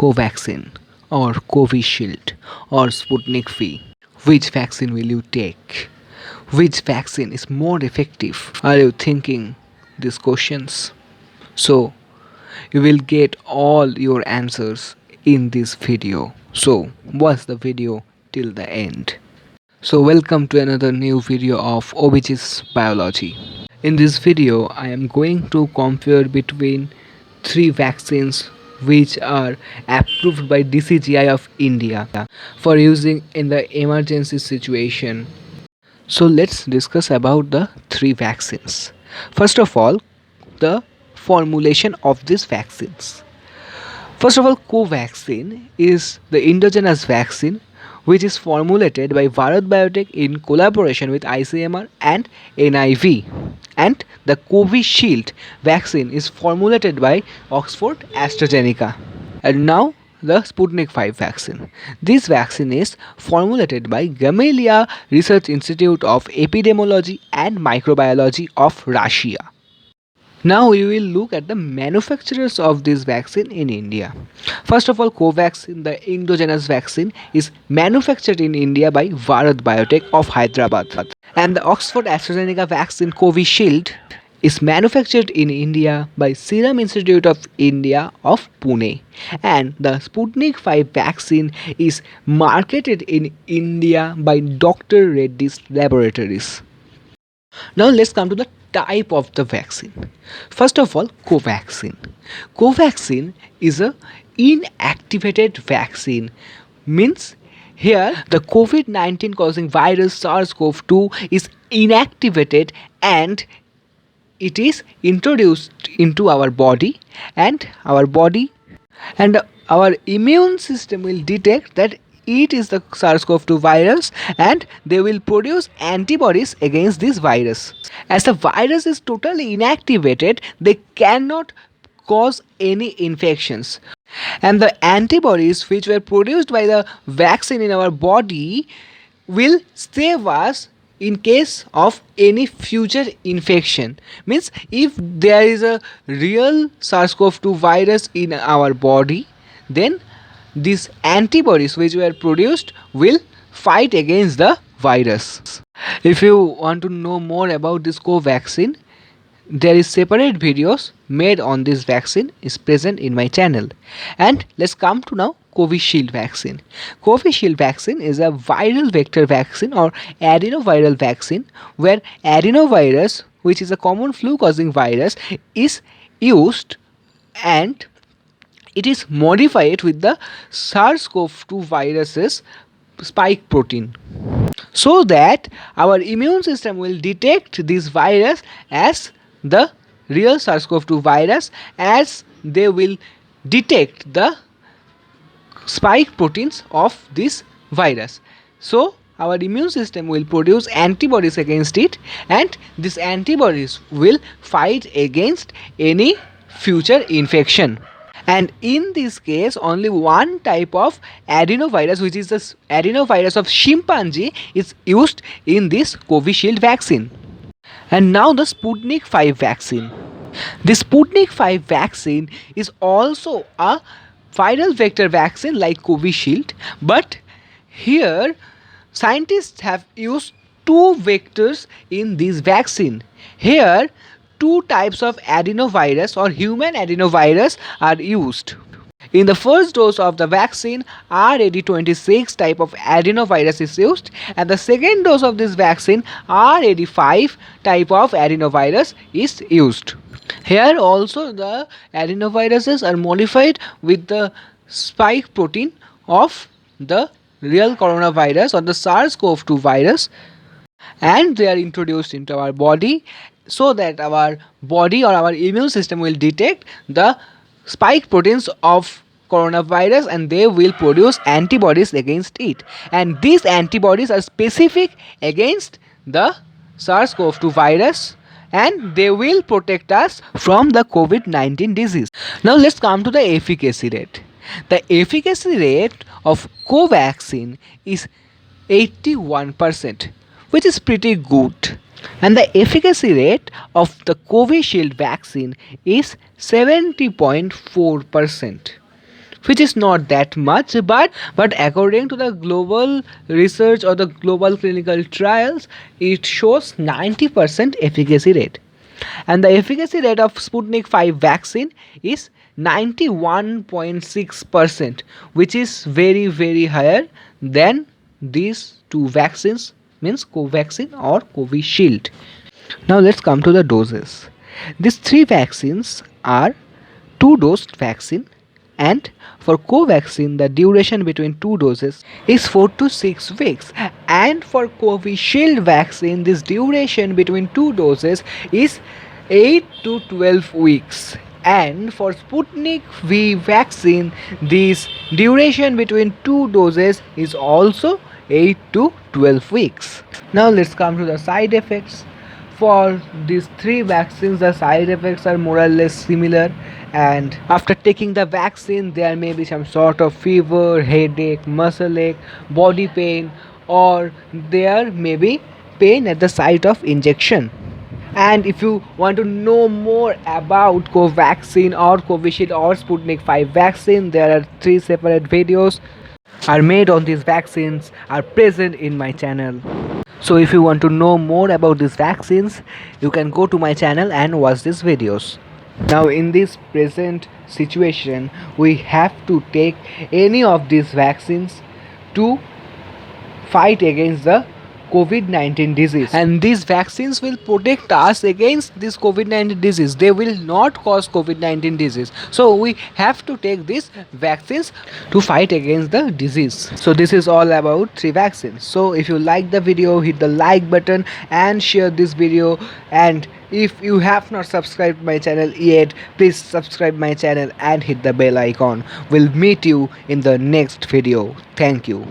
Covaxin or Covishield or Sputnik V? Which vaccine will you take? Which vaccine is more effective? Are you thinking these questions? So, you will get all your answers in this video. So, watch the video till the end. So, welcome to another new video of OBG's Biology. In this video, I am going to compare between three vaccines which are approved by DCGI of India for using in the emergency situation. So let's discuss about the three vaccines. First of all, the formulation of these vaccines. First of all, Covaxin is the endogenous vaccine which is formulated by Bharat Biotech in collaboration with ICMR and NIV. And the Covishield vaccine is formulated by Oxford AstraZeneca. And now the Sputnik V vaccine. This vaccine is formulated by Gamaleya Research Institute of Epidemiology and Microbiology of Russia. Now we will look at the manufacturers of this vaccine in India. First of all, Covaxin, the endogenous vaccine, is manufactured in India by Bharat Biotech of Hyderabad. And the Oxford AstraZeneca vaccine Covishield is manufactured in India by Serum Institute of India of Pune. And the Sputnik V vaccine is marketed in India by Dr. Reddy's Laboratories. Now let's come to the type of the vaccine. First of all, Covaxin. Covaxin is a inactivated vaccine. Means here the COVID-19 causing virus SARS-CoV-2 is inactivated and it is introduced into our body and our immune system will detect that it is the SARS-CoV-2 virus and they will produce antibodies against this virus. As the virus is totally inactivated, they cannot cause any infections. And the antibodies which were produced by the vaccine in our body will save us in case of any future infection. Means if there is a real SARS-CoV-2 virus in our body, then these antibodies which were produced will fight against the virus. If you want to know more about this Covaxin, there is separate videos made on this vaccine is present in my channel. And let's come to now Covishield vaccine. Covishield vaccine is a viral vector vaccine or adenoviral vaccine where adenovirus, which is a common flu causing virus, is used and it is modified with the SARS-CoV-2 virus's spike protein so that our immune system will detect this virus as the real SARS-CoV-2 virus as they will detect the spike proteins of this virus. So our immune system will produce antibodies against it and these antibodies will fight against any future infection. And in this case, only one type of adenovirus, which is the adenovirus of chimpanzee, is used in this Covishield vaccine. And now the Sputnik V vaccine. The Sputnik V vaccine is also a viral vector vaccine like Covishield, but here scientists have used two vectors in this vaccine. Here two types of adenovirus or human adenovirus are used. In the first dose of the vaccine, RAD26 type of adenovirus is used and the second dose of this vaccine, RAD5 type of adenovirus is used. Here also the adenoviruses are modified with the spike protein of the real coronavirus or the SARS-CoV-2 virus and they are introduced into our body so that our body or our immune system will detect the spike proteins of coronavirus and they will produce antibodies against it. And these antibodies are specific against the SARS-CoV-2 virus and they will protect us from the COVID-19 disease. Now let's come to the efficacy rate. The efficacy rate of Covaxin is 81%, which is pretty good. And the efficacy rate of the Covishield vaccine is 70.4%, which is not that much, but according to the global research or the global clinical trials, it shows 90% efficacy rate. And the efficacy rate of Sputnik 5 vaccine is 91.6%, which is very very higher than these two vaccines, means Covaxin or Covishield. Now let's come to the doses. These three vaccines are two dosed vaccine, and for Covaxin the duration between two doses is 4 to 6 weeks, and for Covishield vaccine this duration between two doses is 8 to 12 weeks, and for Sputnik V vaccine this duration between two doses is also 8 to 12 weeks. Now let's come to the side effects. For these three vaccines the side effects are more or less similar, and after taking the vaccine there may be some sort of fever, headache, muscle ache, body pain, or there may be pain at the site of injection. And if you want to know more about Covaxin or Covishield or Sputnik 5 vaccine, there are three separate videos are made on these vaccines are present in my channel. So if you want to know more about these vaccines, you can go to my channel and watch these videos. Now in this present situation, we have to take any of these vaccines to fight against the COVID-19 disease, and these vaccines will protect us against this COVID-19 disease. They will not cause COVID-19 disease, so we have to take these vaccines to fight against the disease. So this is all about three vaccines. So if you like the video, hit the like button and share this video, and if you have not subscribed my channel yet, please subscribe my channel and hit the bell icon. We'll meet you in the next video. Thank you.